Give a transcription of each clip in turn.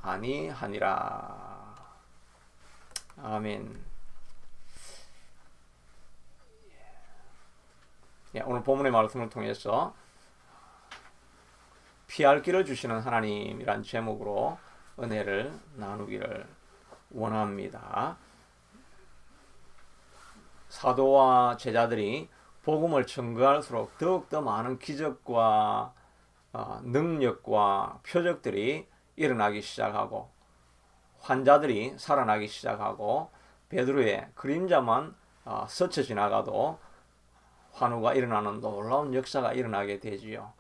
아니하니라. 아멘. 오늘 본문의 말씀을 통해서 피할 길을 주시는 하나님이란 제목으로 은혜를 나누기를 원합니다. 사도와 제자들이 복음을 전거할수록 더욱더 많은 기적과 능력과 표적들이 일어나기 시작하고 환자들이 살아나기 시작하고 베드로의 그림자만 스쳐 지나가도 환우가 일어나는 놀라운 역사가 일어나게 되지요.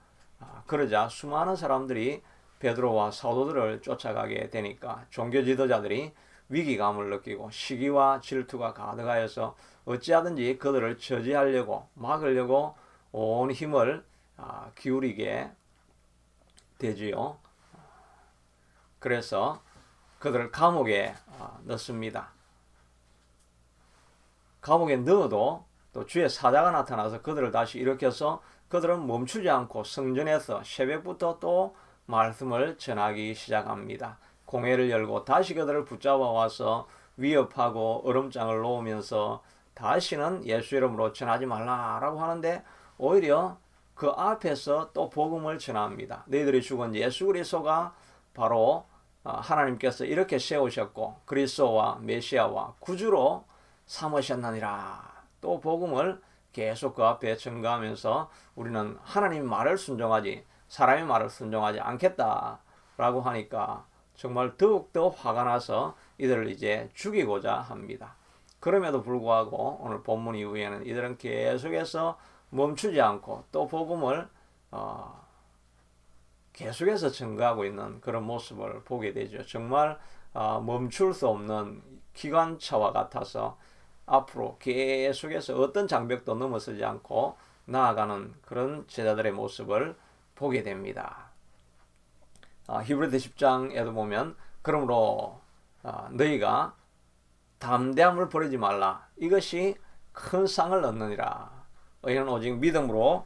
그러자 수많은 사람들이 베드로와 사도들을 쫓아가게 되니까 종교 지도자들이 위기감을 느끼고 시기와 질투가 가득하여서 어찌하든지 그들을 저지하려고 막으려고 온 힘을 기울이게 되지요. 그래서 그들을 감옥에 넣습니다. 감옥에 넣어도 또 주의 사자가 나타나서 그들을 다시 일으켜서 그들은 멈추지 않고 성전에서 새벽부터 또 말씀을 전하기 시작합니다. 공회를 열고 다시 그들을 붙잡아 와서 위협하고 얼음장을 놓으면서 다시는 예수 이름으로 전하지 말라라고 하는데 오히려 그 앞에서 또 복음을 전합니다. 너희들이 죽은 예수 그리스도가 바로 하나님께서 이렇게 세우셨고 그리스도와 메시아와 구주로 삼으셨느니라. 또 복음을 계속 그 앞에 전가하면서 우리는 하나님 말을 순종하지 사람의 말을 순종하지 않겠다라고 하니까 정말 더욱더 화가 나서 이들을 이제 죽이고자 합니다. 그럼에도 불구하고 오늘 본문 이후에는 이들은 계속해서 멈추지 않고 또 복음을 계속해서 전가하고 있는 그런 모습을 보게 되죠. 정말 멈출 수 없는 기관차와 같아서 앞으로 계속해서 어떤 장벽도 넘어서지 않고 나아가는 그런 제자들의 모습을 보게 됩니다. 히브리서 10장에도 보면 그러므로 너희가 담대함을 버리지 말라. 이것이 큰 상을 얻느니라. 너희는 오직 믿음으로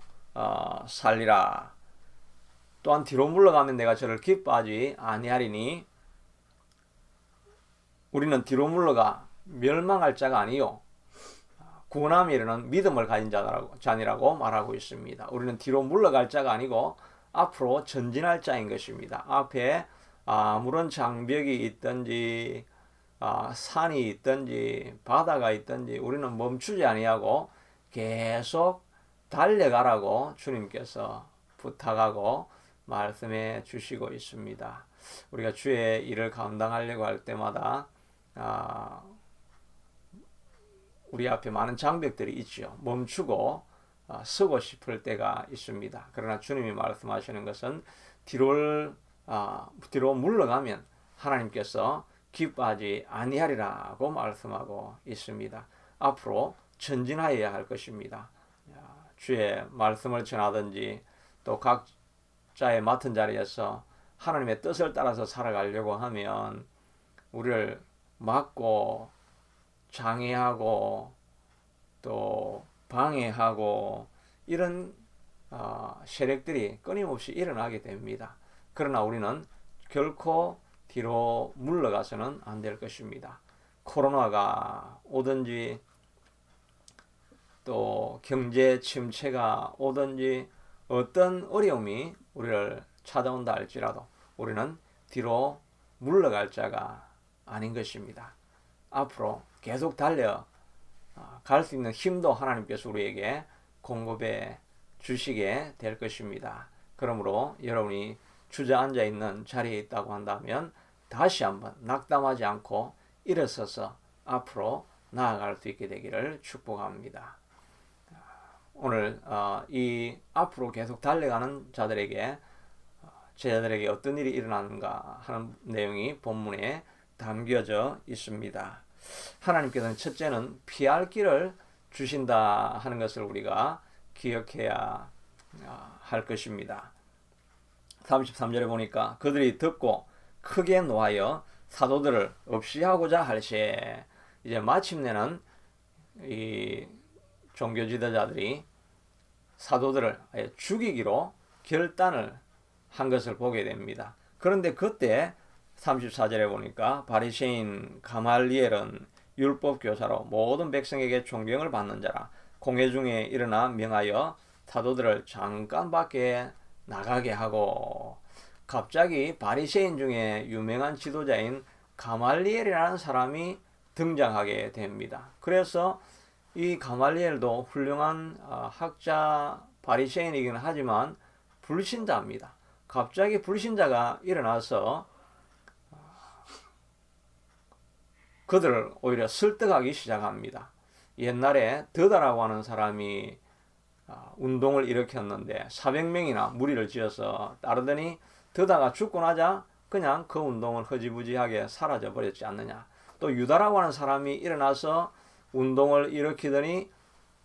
살리라. 또한 뒤로 물러가면 내가 저를 기뻐하지 아니하리니 우리는 뒤로 물러가 멸망할 자가 아니요 구원함에 이르는 믿음을 가진 자니라고 말하고 있습니다. 우리는 뒤로 물러갈 자가 아니고 앞으로 전진할 자인 것입니다. 앞에 아무런 장벽이 있든지 산이 있든지 바다가 있든지 우리는 멈추지 아니하고 계속 달려가라고 주님께서 부탁하고 말씀해 주시고 있습니다. 우리가 주의 일을 감당하려고 할 때마다 우리 앞에 많은 장벽들이 있죠. 멈추고 서고 싶을 때가 있습니다. 그러나 주님이 말씀하시는 것은 뒤로 물러가면 하나님께서 기뻐하지 아니하리라고 말씀하고 있습니다. 앞으로 전진하여야 할 것입니다. 주의 말씀을 전하든지 또 각자의 맡은 자리에서 하나님의 뜻을 따라서 살아가려고 하면 우리를 막고 장애하고 또 방해하고 이런 세력들이 끊임없이 일어나게 됩니다. 그러나 우리는 결코 뒤로 물러가서는 안 될 것입니다. 코로나가 오든지 또 경제 침체가 오든지 어떤 어려움이 우리를 찾아온다 할지라도 우리는 뒤로 물러갈 자가 아닌 것입니다. 앞으로 계속 달려 갈 수 있는 힘도 하나님께서 우리에게 공급해 주시게 될 것입니다. 그러므로 여러분이 주저앉아 있는 자리에 있다고 한다면 다시 한번 낙담하지 않고 일어서서 앞으로 나아갈 수 있게 되기를 축복합니다. 오늘 이 앞으로 계속 달려가는 자들에게 제자들에게 어떤 일이 일어나는가 하는 내용이 본문에 담겨져 있습니다. 하나님께서는 첫째는 피할 길을 주신다 하는 것을 우리가 기억해야 할 것입니다. 33절에 보니까 그들이 듣고 크게 노하여 사도들을 없이하고자 할세. 이제 마침내는 이 종교 지도자들이 사도들을 죽이기로 결단을 한 것을 보게 됩니다. 그런데 그때 34절에 보니까 바리새인 가말리엘은 율법 교사로 모든 백성에게 존경을 받는 자라. 공회 중에 일어나 명하여 사도들을 잠깐 밖에 나가게 하고, 갑자기 바리새인 중에 유명한 지도자인 가말리엘이라는 사람이 등장하게 됩니다. 그래서 이 가말리엘도 훌륭한 학자 바리새인이긴 하지만 불신자입니다. 갑자기 불신자가 일어나서 그들을 오히려 설득하기 시작합니다. 옛날에 드다라고 하는 사람이 운동을 일으켰는데 400명이나 무리를 지어서 따르더니 드다가 죽고 나자 그냥 그 운동은 허지부지하게 사라져 버렸지 않느냐. 또 유다라고 하는 사람이 일어나서 운동을 일으키더니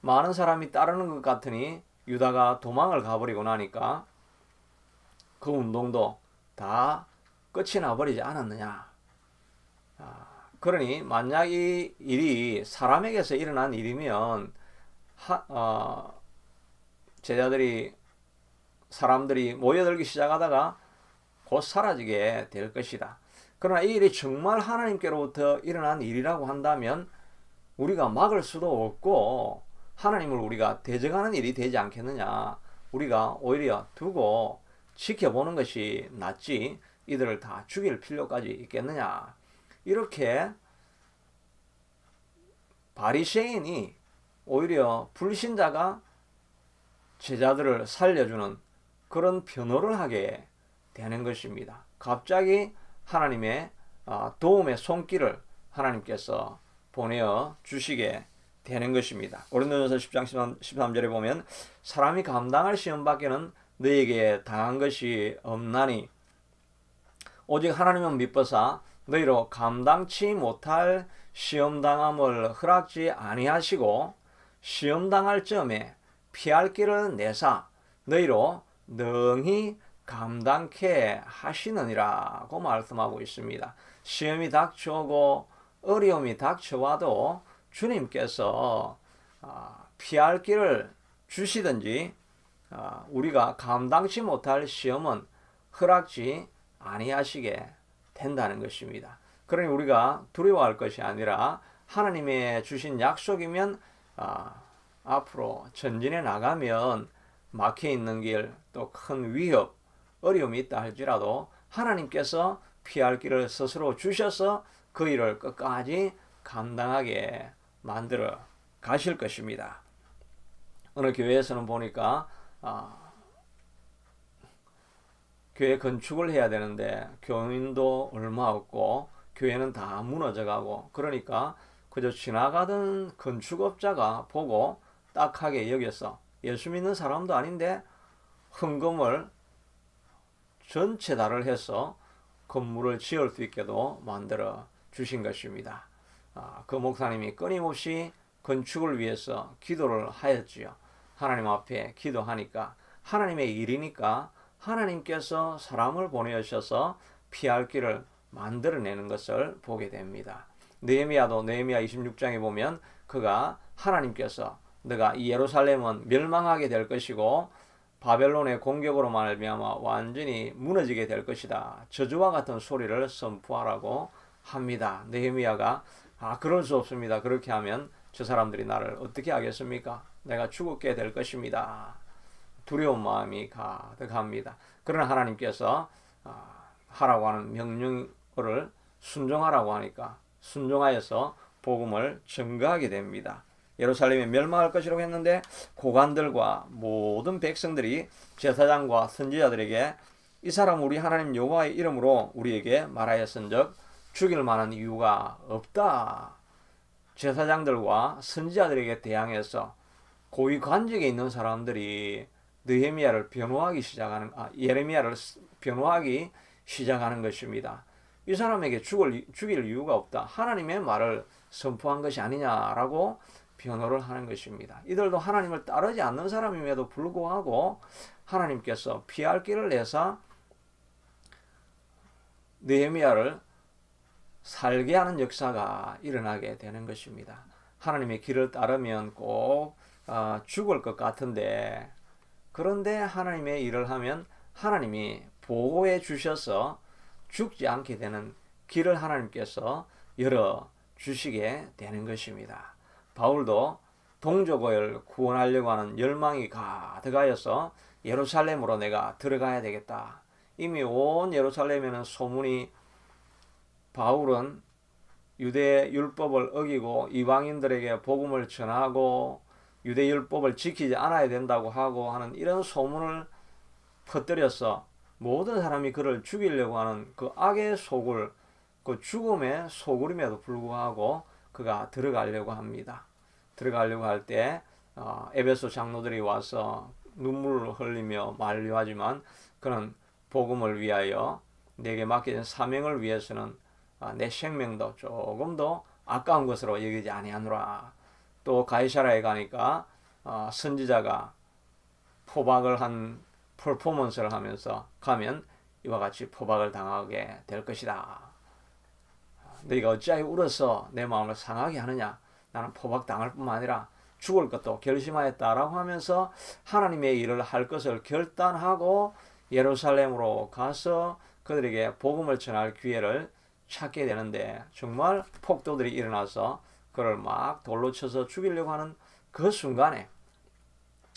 많은 사람이 따르는 것 같으니 유다가 도망을 가버리고 나니까 그 운동도 다 끝이 나버리지 않았느냐. 그러니 만약 이 일이 사람에게서 일어난 일이면 제자들이 사람들이 모여들기 시작하다가 곧 사라지게 될 것이다. 그러나 이 일이 정말 하나님께로부터 일어난 일이라고 한다면 우리가 막을 수도 없고 하나님을 우리가 대적하는 일이 되지 않겠느냐. 우리가 오히려 두고 지켜보는 것이 낫지 이들을 다 죽일 필요까지 있겠느냐. 이렇게 바리새인이 오히려 불신자가 제자들을 살려주는 그런 변호를 하게 되는 것입니다. 갑자기 하나님의 도움의 손길을 하나님께서 보내어 주시게 되는 것입니다. 고린도전서 10장 13절에 보면 사람이 감당할 시험밖에는 너에게 당한 것이 없나니 오직 하나님은 미쁘사 너희로 감당치 못할 시험당함을 허락지 아니하시고 시험당할 점에 피할 길을 내사 너희로 능히 감당케 하시느니라고 말씀하고 있습니다. 시험이 닥쳐오고 어려움이 닥쳐와도 주님께서 피할 길을 주시든지 우리가 감당치 못할 시험은 허락지 아니하시게 된다는 것입니다. 그러니 우리가 두려워할 것이 아니라 하나님의 주신 약속이면 앞으로 전진해 나가면 막혀 있는 길, 또 큰 위협, 어려움이 있다 할지라도 하나님께서 피할 길을 스스로 주셔서 그 일을 끝까지 감당하게 만들어 가실 것입니다. 어느 교회에서는 보니까 교회 건축을 해야 되는데 교인도 얼마 없고 교회는 다 무너져가고 그러니까 그저 지나가던 건축업자가 보고 딱하게 여겨서 예수 믿는 사람도 아닌데 헌금을 전체 다를 해서 건물을 지을 수 있게도 만들어 주신 것입니다. 그 목사님이 끊임없이 건축을 위해서 기도를 하였지요. 하나님 앞에 기도하니까 하나님의 일이니까 하나님께서 사람을 보내셔서 피할 길을 만들어내는 것을 보게 됩니다. 느헤미야도 느헤미야 26장에 보면 그가 하나님께서 너가 이 예루살렘은 멸망하게 될 것이고 바벨론의 공격으로 말미암아 완전히 무너지게 될 것이다. 저주와 같은 소리를 선포하라고 합니다. 느헤미야가 그럴 수 없습니다. 그렇게 하면 저 사람들이 나를 어떻게 하겠습니까? 내가 죽게 될 것입니다. 두려운 마음이 가득합니다. 그러나 하나님께서 하라고 하는 명령을 순종하라고 하니까 순종하여서 복음을 전가하게 됩니다. 예루살렘이 멸망할 것이라고 했는데 고관들과 모든 백성들이 제사장과 선지자들에게 이 사람 우리 하나님 여호와의 이름으로 우리에게 말하였은즉 죽일 만한 이유가 없다. 제사장들과 선지자들에게 대항해서 고위 관직에 있는 사람들이 느헤미야를 변호하기 시작하는 예레미야를 변호하기 시작하는 것입니다. 이 사람에게 죽일 이유가 없다. 하나님의 말을 선포한 것이 아니냐라고 변호를 하는 것입니다. 이들도 하나님을 따르지 않는 사람임에도 불구하고 하나님께서 피할 길을 내사 느헤미야를 살게 하는 역사가 일어나게 되는 것입니다. 하나님의 길을 따르면 꼭 죽을 것 같은데 그런데 하나님의 일을 하면 하나님이 보호해 주셔서 죽지 않게 되는 길을 하나님께서 열어 주시게 되는 것입니다. 바울도 동족을 구원하려고 하는 열망이 가득하여서 예루살렘으로 내가 들어가야 되겠다. 이미 온 예루살렘에는 소문이 바울은 유대 율법을 어기고 이방인들에게 복음을 전하고 유대 율법을 지키지 않아야 된다고 하고 하는 이런 소문을 퍼뜨려서 모든 사람이 그를 죽이려고 하는 그 악의 소굴, 그 죽음의 소굴임에도 불구하고 그가 들어가려고 합니다. 들어가려고 할 때 에베소 장로들이 와서 눈물을 흘리며 만류하지만 그는 복음을 위하여 내게 맡겨진 사명을 위해서는 내 생명도 조금도 아까운 것으로 여기지 아니하노라. 또 가이사라에 가니까 선지자가 포박을 한 퍼포먼스를 하면서 가면 이와 같이 포박을 당하게 될 것이다. 너희가 어찌하여 울어서 내 마음을 상하게 하느냐. 나는 포박 당할 뿐만 아니라 죽을 것도 결심하였다라고 하면서 하나님의 일을 할 것을 결단하고 예루살렘으로 가서 그들에게 복음을 전할 기회를 찾게 되는데 정말 폭도들이 일어나서 그를 막 돌로 쳐서 죽이려고 하는 그 순간에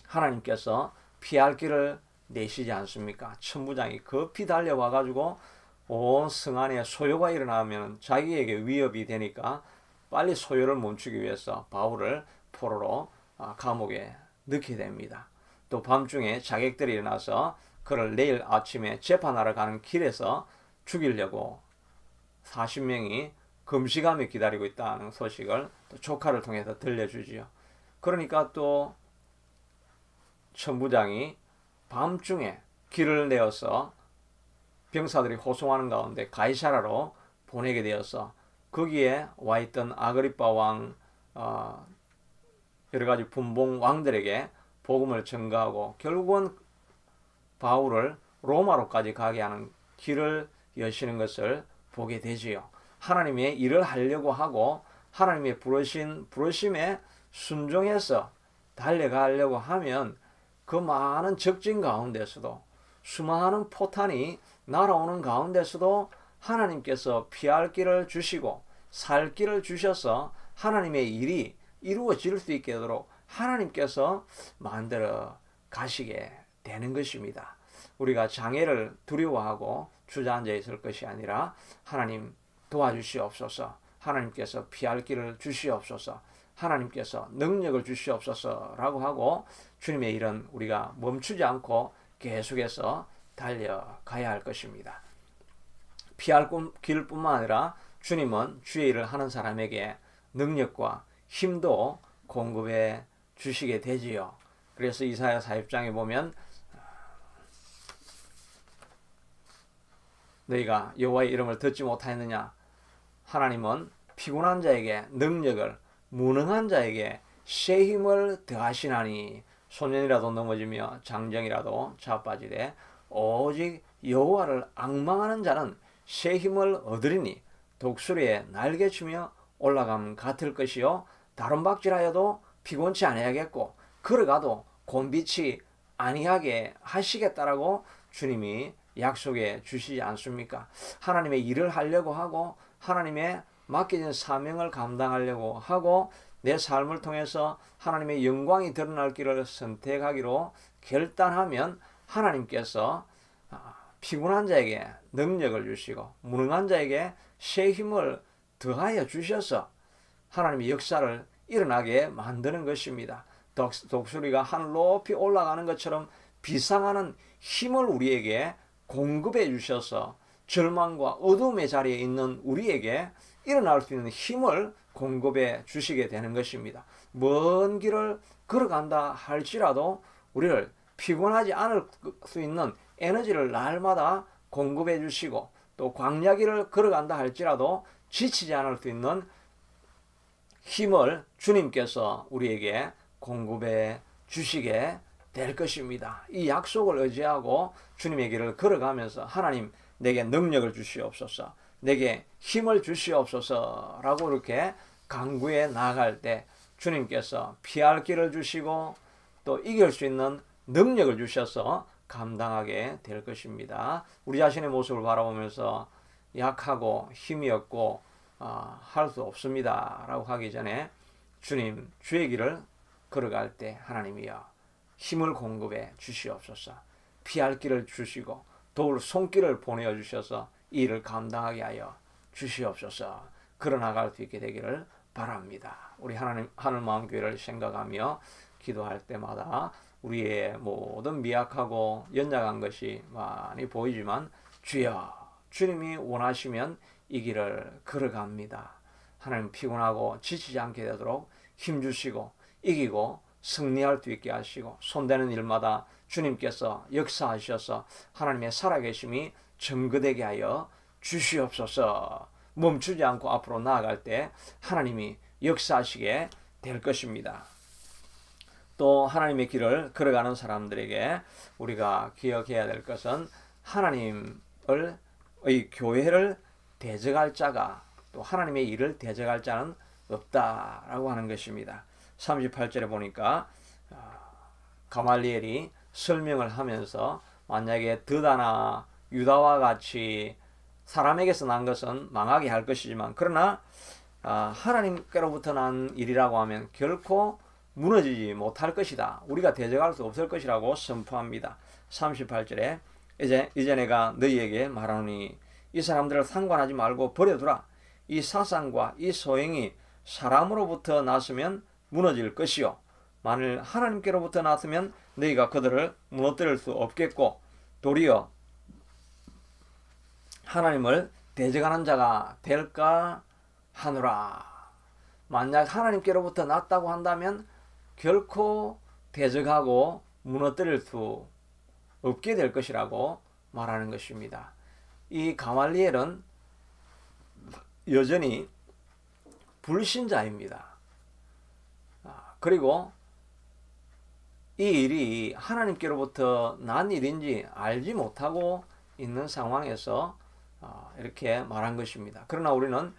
하나님께서 피할 길을 내시지 않습니까? 천부장이 급히 달려와 가지고 온 성 안에 소요가 일어나면 자기에게 위협이 되니까 빨리 소요를 멈추기 위해서 바울을 포로로 감옥에 넣게 됩니다. 또 밤중에 자객들이 일어나서 그를 내일 아침에 재판하러 가는 길에서 죽이려고 40명이 금시감에 기다리고 있다는 소식을 또 조카를 통해서 들려주지요. 그러니까 또 천부장이 밤중에 길을 내어서 병사들이 호송하는 가운데 가이사라로 보내게 되어서 거기에 와 있던 아그리빠 왕 여러 가지 분봉 왕들에게 복음을 전가하고 결국은 바울을 로마로까지 가게 하는 길을 여시는 것을 보게 되지요. 하나님의 일을 하려고 하고 하나님의 부르심에 순종해서 달려가려고 하면 그 많은 적진 가운데서도 수많은 포탄이 날아오는 가운데서도 하나님께서 피할 길을 주시고 살 길을 주셔서 하나님의 일이 이루어질 수 있게 되도록 하나님께서 만들어 가시게 되는 것입니다. 우리가 장애를 두려워하고 주저앉아 있을 것이 아니라 하나님 도와주시옵소서, 하나님께서 피할 길을 주시옵소서, 하나님께서 능력을 주시옵소서라고 하고 주님의 일은 우리가 멈추지 않고 계속해서 달려가야 할 것입니다. 피할 길뿐만 아니라 주님은 주의 일을 하는 사람에게 능력과 힘도 공급해 주시게 되지요. 그래서 이사야 40장에 보면 너희가 여호와의 이름을 듣지 못하였느냐. 하나님은 피곤한 자에게 능력을, 무능한 자에게 새 힘을 더하시나니 소년이라도 넘어지며 장정이라도 자빠지되 오직 여호와를 앙망하는 자는 새 힘을 얻으리니 독수리에 날개치며 올라감 같을 것이요 다름박질하여도 피곤치 아니하겠고 걸어가도 곤비치 아니하게 하시겠다라고 주님이 약속해 주시지 않습니까? 하나님의 일을 하려고 하고 하나님의 맡겨진 사명을 감당하려고 하고 내 삶을 통해서 하나님의 영광이 드러날 길을 선택하기로 결단하면 하나님께서 피곤한 자에게 능력을 주시고 무능한 자에게 새 힘을 더하여 주셔서 하나님의 역사를 일어나게 만드는 것입니다. 독수리가 하늘 높이 올라가는 것처럼 비상하는 힘을 우리에게 공급해 주셔서 절망과 어둠의 자리에 있는 우리에게 일어날 수 있는 힘을 공급해 주시게 되는 것입니다. 먼 길을 걸어간다 할지라도 우리를 피곤하지 않을 수 있는 에너지를 날마다 공급해 주시고 또 광야길을 걸어간다 할지라도 지치지 않을 수 있는 힘을 주님께서 우리에게 공급해 주시게 될 것입니다. 이 약속을 의지하고 주님의 길을 걸어가면서 하나님 내게 능력을 주시옵소서, 내게 힘을 주시옵소서라고 이렇게 간구해 나갈 때 주님께서 피할 길을 주시고 또 이길 수 있는 능력을 주셔서 감당하게 될 것입니다. 우리 자신의 모습을 바라보면서 약하고 힘이 없고 할 수 없습니다 라고 하기 전에 주님 주의 길을 걸어갈 때 하나님이여 힘을 공급해 주시옵소서. 피할 길을 주시고 도울 손길을 보내어 주셔서 이 일을 감당하게 하여 주시옵소서. 걸어나갈 수 있게 되기를 바랍니다. 우리 하나님 하늘마음교회를 생각하며 기도할 때마다 우리의 모든 미약하고 연약한 것이 많이 보이지만 주여 주님이 원하시면 이 길을 걸어갑니다. 하나님 피곤하고 지치지 않게 되도록 힘주시고 이기고 승리할 수 있게 하시고 손대는 일마다 주님께서 역사하셔서 하나님의 살아계심이 증거되게 하여 주시옵소서. 멈추지 않고 앞으로 나아갈 때 하나님이 역사하시게 될 것입니다. 또 하나님의 길을 걸어가는 사람들에게 우리가 기억해야 될 것은 하나님의 교회를 대적할 자가 또 하나님의 일을 대적할 자는 없다라고 하는 것입니다. 38절에 보니까 가말리엘이 설명을 하면서 만약에 드다나 유다와 같이 사람에게서 난 것은 망하게 할 것이지만 그러나 하나님께로부터 난 일이라고 하면 결코 무너지지 못할 것이다. 우리가 대적할 수 없을 것이라고 선포합니다. 38절에 이제 내가 너희에게 말하노니 이 사람들을 상관하지 말고 버려두라. 이 사상과 이 소행이 사람으로부터 났으면 무너질 것이요 만일 하나님께로부터 났으면 너희가 그들을 무너뜨릴 수 없겠고 도리어 하나님을 대적하는 자가 될까 하노라. 만약 하나님께로부터 났다고 한다면 결코 대적하고 무너뜨릴 수 없게 될 것이라고 말하는 것입니다. 이 가말리엘은 여전히 불신자입니다. 그리고 이 일이 하나님께로부터 난 일인지 알지 못하고 있는 상황에서 이렇게 말한 것입니다. 그러나 우리는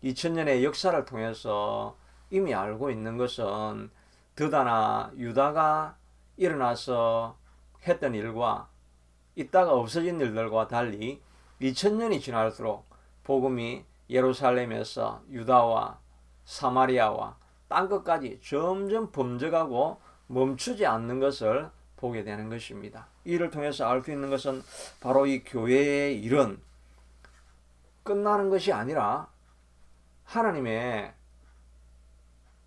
2000년의 역사를 통해서 이미 알고 있는 것은 드다나 유다가 일어나서 했던 일과 있다가 없어진 일들과 달리 2000년이 지날수록 복음이 예루살렘에서 유다와 사마리아와 땅끝까지 점점 범죄하고 멈추지 않는 것을 보게 되는 것입니다. 이를 통해서 알 수 있는 것은 바로 이 교회의 일은 끝나는 것이 아니라 하나님의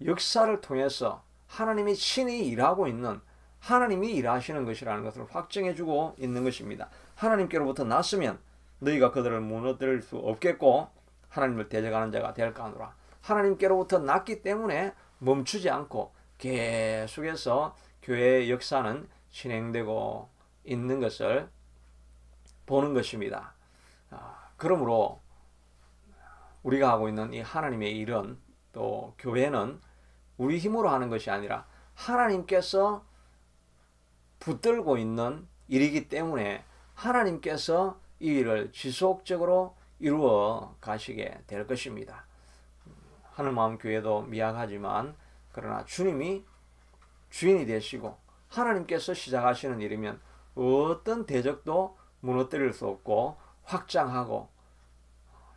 역사를 통해서 하나님이 친히 일하고 있는 하나님이 일하시는 것이라는 것을 확증해주고 있는 것입니다. 하나님께로부터 났으면 너희가 그들을 무너뜨릴 수 없겠고 하나님을 대적하는 자가 될까 하노라. 하나님께로부터 났기 때문에 멈추지 않고 계속해서 교회의 역사는 진행되고 있는 것을 보는 것입니다. 그러므로 우리가 하고 있는 이 하나님의 일은 또 교회는 우리 힘으로 하는 것이 아니라 하나님께서 붙들고 있는 일이기 때문에 하나님께서 이 일을 지속적으로 이루어 가시게 될 것입니다. 하늘마음교회도 미약하지만 그러나 주님이 주인이 되시고 하나님께서 시작하시는 일이면 어떤 대적도 무너뜨릴 수 없고 확장하고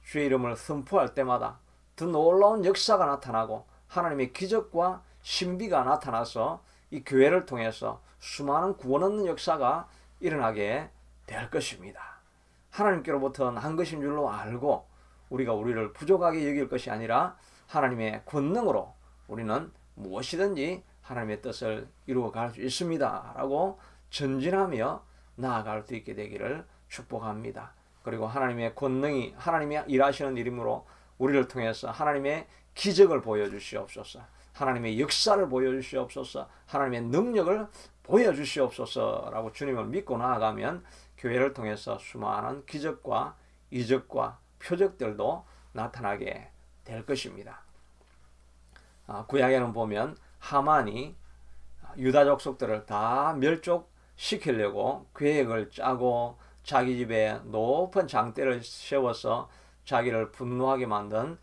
주의 이름을 선포할 때마다 더 놀라운 역사가 나타나고 하나님의 기적과 신비가 나타나서 이 교회를 통해서 수많은 구원 얻는 역사가 일어나게 될 것입니다. 하나님께로부터 난 것인 줄로 알고 우리가 우리를 부족하게 여길 것이 아니라 하나님의 권능으로 우리는 무엇이든지 하나님의 뜻을 이루어 갈 수 있습니다 라고 전진하며 나아갈 수 있게 되기를 축복합니다. 그리고 하나님의 권능이 하나님이 일하시는 이름으로 우리를 통해서 하나님의 기적을 보여주시옵소서. 하나님의 역사를 보여주시옵소서. 하나님의 능력을 보여주시옵소서라고 주님을 믿고 나아가면 교회를 통해서 수많은 기적과 이적과 표적들도 나타나게 될 것입니다. 구약에는 보면 하만이 유다 족속들을 다 멸족시키려고 계획을 짜고 자기 집에 높은 장대를 세워서 자기를 분노하게 만든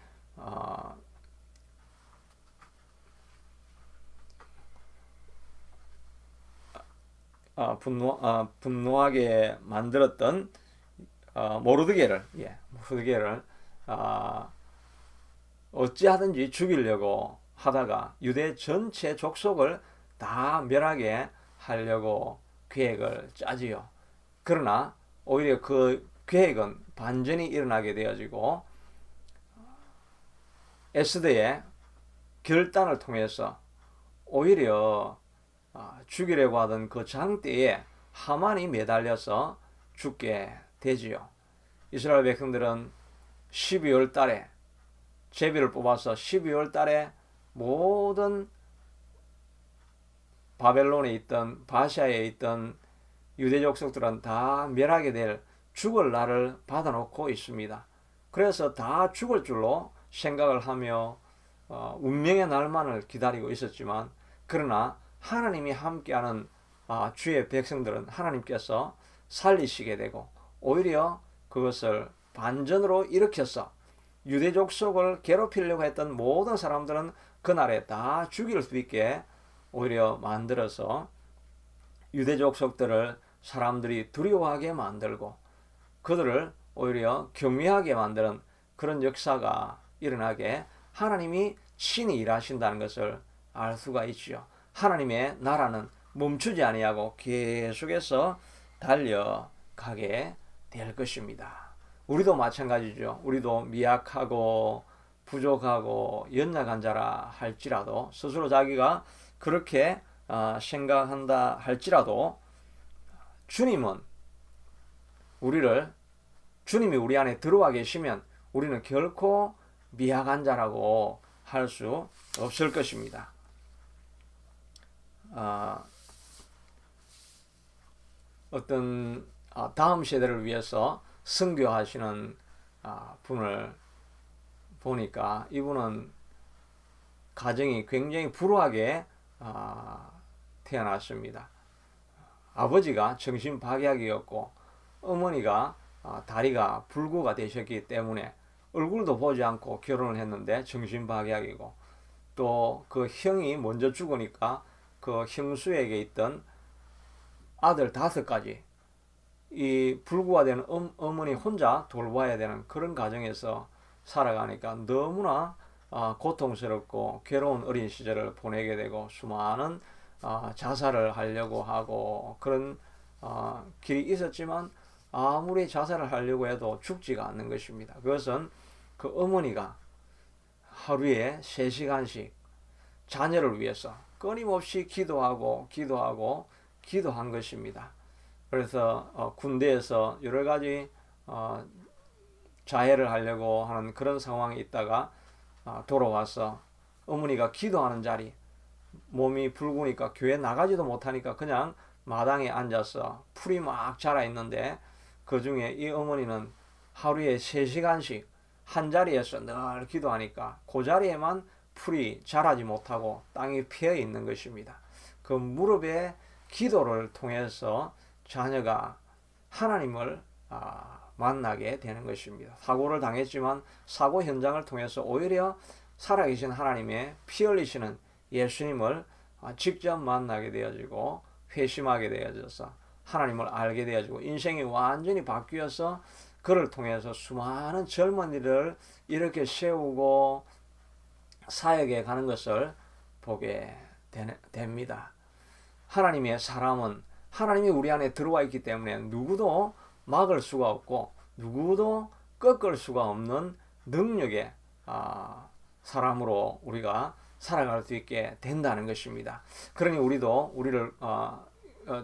분노하게 만들었던 모르드게를 어찌하든지 죽이려고 하다가 유대 전체 족속을 다 멸하게 하려고 계획을 짜지요. 그러나 오히려 그 계획은 반전이 일어나게 되어지고 에스더의 결단을 통해서 오히려 죽이려고 하던 그 장대에 하만이 매달려서 죽게 되지요. 이스라엘 백성들은 12월 달에 제비를 뽑아서 12월 달에 모든 바벨론에 있던 바샤에 있던 유대 족속들은 다 멸하게 될 죽을 날을 받아놓고 있습니다. 그래서 다 죽을 줄로 생각을 하며 운명의 날만을 기다리고 있었지만, 그러나 하나님이 함께하는 주의 백성들은 하나님께서 살리시게 되고 오히려 그것을 반전으로 일으켜서 유대 족속을 괴롭히려고 했던 모든 사람들은 그날에 다 죽일 수 있게 오히려 만들어서 유대 족속들을 사람들이 두려워하게 만들고 그들을 오히려 경외하게 만드는 그런 역사가 일어나게 하나님이 친히 일하신다는 것을 알 수가 있죠. 하나님의 나라는 멈추지 아니하고 계속해서 달려가게 될 것입니다. 우리도 마찬가지죠. 우리도 미약하고 부족하고 연약한 자라 할지라도, 스스로 자기가 그렇게 생각한다 할지라도, 주님이 우리 안에 들어와 계시면 우리는 결코 미약한 자라고 할 수 없을 것입니다. 어떤 다음 세대를 위해서 선교하시는 분을 보니까 이분은 가정이 굉장히 불우하게 태어났습니다. 아버지가 정신박약이었고 어머니가 다리가 불구가 되셨기 때문에 얼굴도 보지 않고 결혼을 했는데 정신박약이고, 또 그 형이 먼저 죽으니까 그 형수에게 있던 아들 5가지, 이 불구가 되는 어머니 혼자 돌봐야 되는 그런 가정에서 살아가니까 너무나 고통스럽고 괴로운 어린 시절을 보내게 되고 수많은 자살을 하려고 하고 그런 길이 있었지만 아무리 자살을 하려고 해도 죽지가 않는 것입니다. 그것은 그 어머니가 하루에 3시간씩 자녀를 위해서 끊임없이 기도한 것입니다. 그래서 군대에서 여러 가지 자해를 하려고 하는 그런 상황이 있다가 돌아와서 어머니가 기도하는 자리, 몸이 붉으니까 교회 나가지도 못하니까 그냥 마당에 앉아서 풀이 막 자라 있는데, 그 중에 이 어머니는 하루에 3시간씩 한 자리에서 늘 기도하니까 그 자리에만 풀이 자라지 못하고 땅이 피어 있는 것입니다. 그 무릎에 기도를 통해서 자녀가 하나님을 만나게 되는 것입니다. 사고를 당했지만 사고 현장을 통해서 오히려 살아계신 하나님의 피 흘리시는 예수님을 직접 만나게 되어지고 회심하게 되어져서 하나님을 알게 되어지고 인생이 완전히 바뀌어서 그를 통해서 수많은 젊은이를 이렇게 세우고 사역에 가는 것을 보게 됩니다. 하나님의 사람은 하나님이 우리 안에 들어와 있기 때문에 누구도 막을 수가 없고 누구도 꺾을 수가 없는 능력의 사람으로 우리가 살아갈 수 있게 된다는 것입니다. 그러니 우리도 우리를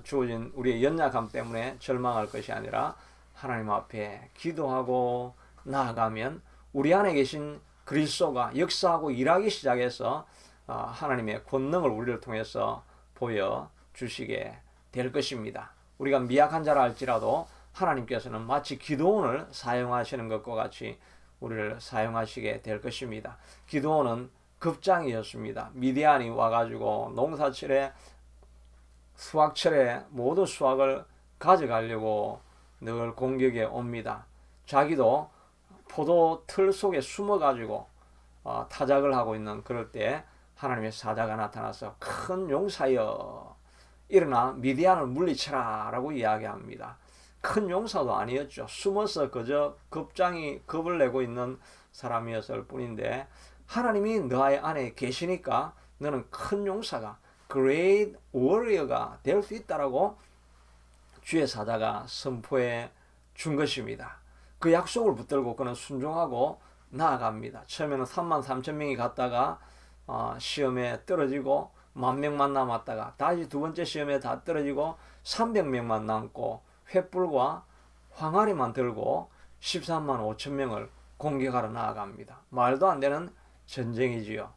주어진 우리의 연약함 때문에 절망할 것이 아니라 하나님 앞에 기도하고 나아가면 우리 안에 계신 그리스도가 역사하고 일하기 시작해서 하나님의 권능을 우리를 통해서 보여주시게 될 것입니다. 우리가 미약한 자라 할지라도 하나님께서는 마치 기드온을 사용하시는 것과 같이 우리를 사용하시게 될 것입니다. 기드온은 급장이었습니다. 미디안이 와가지고 농사철에 수확철에 모두 수확을 가져가려고 늘 공격에 옵니다. 자기도 포도 틀 속에 숨어가지고 타작을 하고 있는 그럴 때 하나님의 사자가 나타나서 큰 용사여 일어나 미디안을 물리쳐라 라고 이야기합니다. 큰 용사도 아니었죠. 숨어서 그저 겁을 내고 있는 사람이었을 뿐인데 하나님이 너의 안에 계시니까 너는 큰 용사가 great warrior가 될 수 있다라고 주의 사자가 선포해 준 것입니다. 그 약속을 붙들고 그는 순종하고 나아갑니다. 처음에는 33,000명이 갔다가 시험에 떨어지고 10,000명만 남았다가 다시 두 번째 시험에 다 떨어지고 300명만 남고 횃불과 황아리만 들고 13만 5천 명을 공격하러 나아갑니다. 말도 안 되는 전쟁이지요.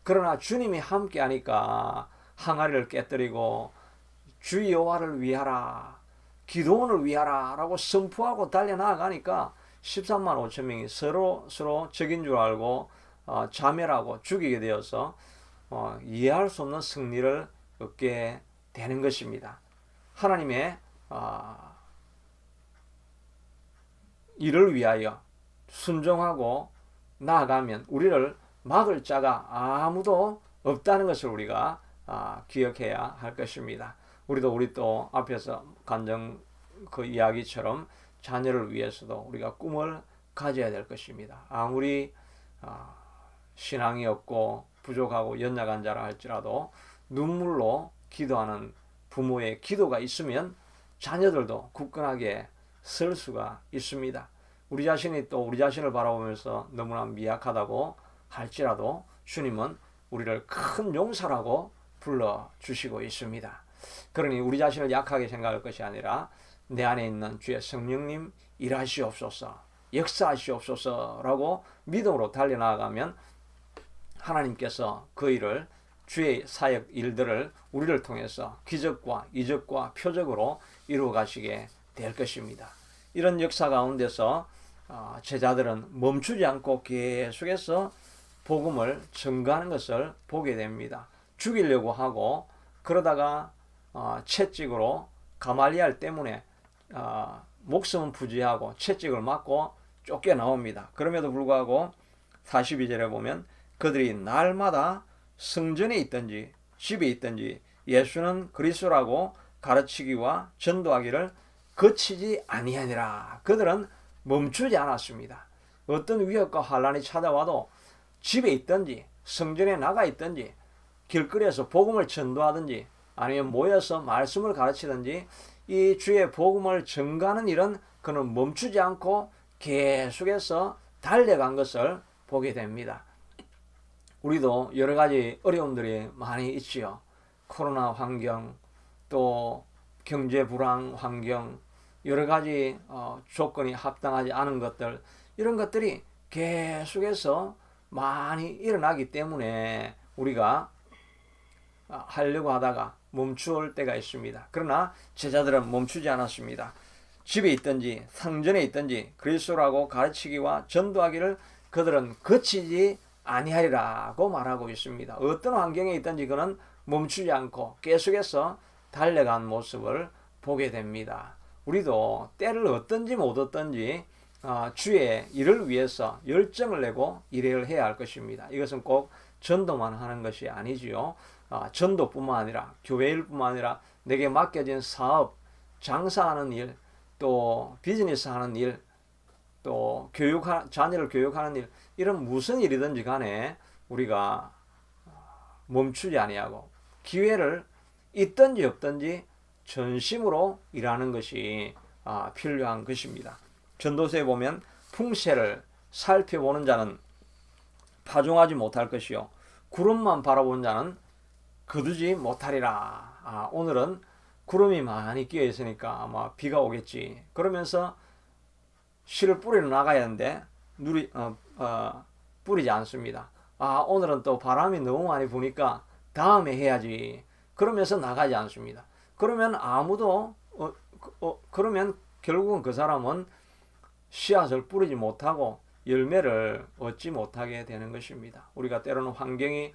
그러나 주님이 함께 하니까 항아리를 깨뜨리고 주 여호와를 위하라, 기도원을 위하라 라고 선포하고 달려나가니까 13만 5천 명이 서로 적인 줄 알고 자멸하고 죽이게 되어서 이해할 수 없는 승리를 얻게 되는 것입니다. 하나님의 일을 위하여 순종하고 나아가면 우리를 막을 자가 아무도 없다는 것을 우리가 기억해야 할 것입니다. 우리 또 앞에서 간증 그 이야기처럼 자녀를 위해서도 우리가 꿈을 가져야 될 것입니다. 아무리 신앙이 없고 부족하고 연약한 자라 할지라도 눈물로 기도하는 부모의 기도가 있으면 자녀들도 굳건하게 설 수가 있습니다. 우리 자신이 또 우리 자신을 바라보면서 너무나 미약하다고 할지라도 주님은 우리를 큰 용사라고 불러주시고 있습니다. 그러니 우리 자신을 약하게 생각할 것이 아니라 내 안에 있는 주의 성령님 일하시옵소서, 역사하시옵소서라고 믿음으로 달려나가면 하나님께서 그 일을, 주의 사역 일들을 우리를 통해서 기적과 이적과 표적으로 이루어 가시게 될 것입니다. 이런 역사 가운데서 제자들은 멈추지 않고 계속해서 복음을 전가하는 것을 보게 됩니다. 죽이려고 하고 그러다가 채찍으로 가말리알 때문에 목숨은 부지하고 채찍을 맞고 쫓겨나옵니다. 그럼에도 불구하고 42절에 보면 그들이 날마다 성전에 있든지 집에 있든지 예수는 그리스도라고 가르치기와 전도하기를 그치지 아니하니라. 그들은 멈추지 않았습니다. 어떤 위협과 환란이 찾아와도 집에 있든지 성전에 나가 있든지 길거리에서 복음을 전도하든지 아니면 모여서 말씀을 가르치든지 이 주의 복음을 전가하는 일은 그는 멈추지 않고 계속해서 달려간 것을 보게 됩니다. 우리도 여러 가지 어려움들이 많이 있지요. 코로나 환경, 또 경제 불황 환경, 여러 가지 조건이 합당하지 않은 것들, 이런 것들이 계속해서 많이 일어나기 때문에 우리가 하려고 하다가 멈출 때가 있습니다. 그러나 제자들은 멈추지 않았습니다. 집에 있든지 상전에 있든지 그리스도라고 가르치기와 전도하기를 그들은 그치지 아니하리라고 말하고 있습니다. 어떤 환경에 있든지 그는 멈추지 않고 계속해서 달려간 모습을 보게 됩니다. 우리도 때를 얻든지 못 얻든지 주의 일을 위해서 열정을 내고 일을 해야 할 것입니다. 이것은 꼭 전도만 하는 것이 아니지요. 전도뿐만 아니라 교회 일뿐만 아니라 내게 맡겨진 사업, 장사하는 일, 또 비즈니스 하는 일, 또 자녀를 교육하는 일, 이런 무슨 일이든지 간에 우리가 멈추지 아니하고 기회를 있든지 없든지 전심으로 일하는 것이 필요한 것입니다. 전도서에 보면 풍세를 살펴보는 자는 파종하지 못할 것이요 구름만 바라보는 자는 거두지 못하리라. 오늘은 구름이 많이 끼어 있으니까 아마 비가 오겠지. 그러면서 씨를 뿌리러 나가야 하는데 뿌리지 않습니다. 오늘은 또 바람이 너무 많이 부니까 다음에 해야지. 그러면서 나가지 않습니다. 그러면 그러면 결국은 그 사람은 씨앗을 뿌리지 못하고 열매를 얻지 못하게 되는 것입니다. 우리가 때로는 환경이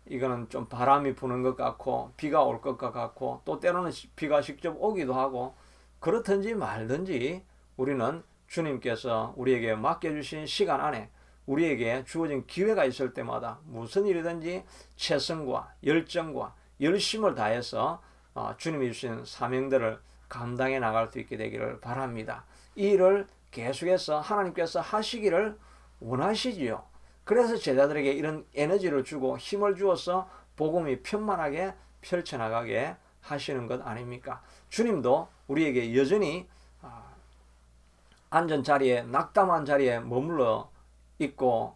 이거는 좀 바람이 부는 것 같고 비가 올 것 같고 또 때로는 비가 직접 오기도 하고 그렇든지 말든지 우리는 주님께서 우리에게 맡겨주신 시간 안에 우리에게 주어진 기회가 있을 때마다 무슨 일이든지 최선과 열정과 열심을 다해서 주님이 주신 사명들을 감당해 나갈 수 있게 되기를 바랍니다. 이 일을 계속해서 하나님께서 하시기를 원하시지요. 그래서 제자들에게 이런 에너지를 주고 힘을 주어서 복음이 편만하게 펼쳐나가게 하시는 것 아닙니까? 주님도 우리에게 여전히 앉은 자리에, 낙담한 자리에 머물러 있고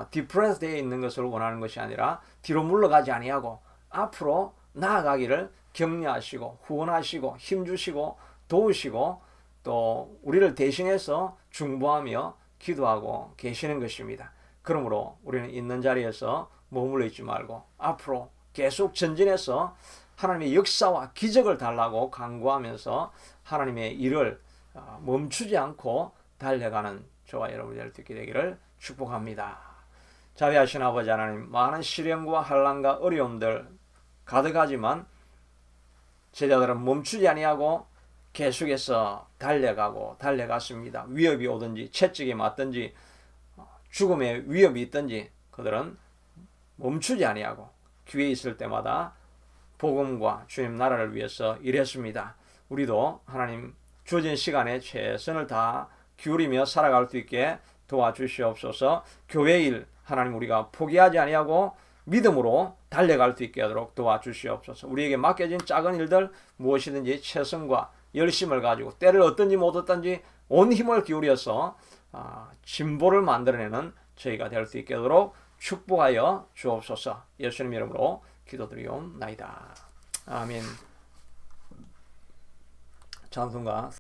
디프레스 되어 있는 것을 원하는 것이 아니라 뒤로 물러가지 아니하고 앞으로 나아가기를 격려하시고 후원하시고 힘주시고 도우시고 또 우리를 대신해서 중보하며 기도하고 계시는 것입니다. 그러므로 우리는 있는 자리에서 머물러 있지 말고 앞으로 계속 전진해서 하나님의 역사와 기적을 달라고 간구하면서 하나님의 일을 멈추지 않고 달려가는 저와 여러분들 듣게 되기를 축복합니다. 자비하신 아버지 하나님, 많은 시련과 환난과 어려움들 가득하지만 제자들은 멈추지 아니하고 계속해서 달려갔습니다. 위협이 오든지 채찍이 맞든지 죽음의 위협이 있든지 그들은 멈추지 아니하고 기회 있을 때마다 복음과 주님 나라를 위해서 일했습니다. 우리도 하나님 주어진 시간에 최선을 다 기울이며 살아갈 수 있게 도와주시옵소서. 교회 일 하나님 우리가 포기하지 아니하고 믿음으로 달려갈 수 있게 하도록 도와주시옵소서. 우리에게 맡겨진 작은 일들 무엇이든지 최선과 열심을 가지고 때를 얻든지 못 얻든지 온 힘을 기울여서 진보를 만들어내는 저희가 될 수 있게 하도록 축복하여 주옵소서. 예수님 이름으로 기도드리옵나이다. 아멘. 찬송가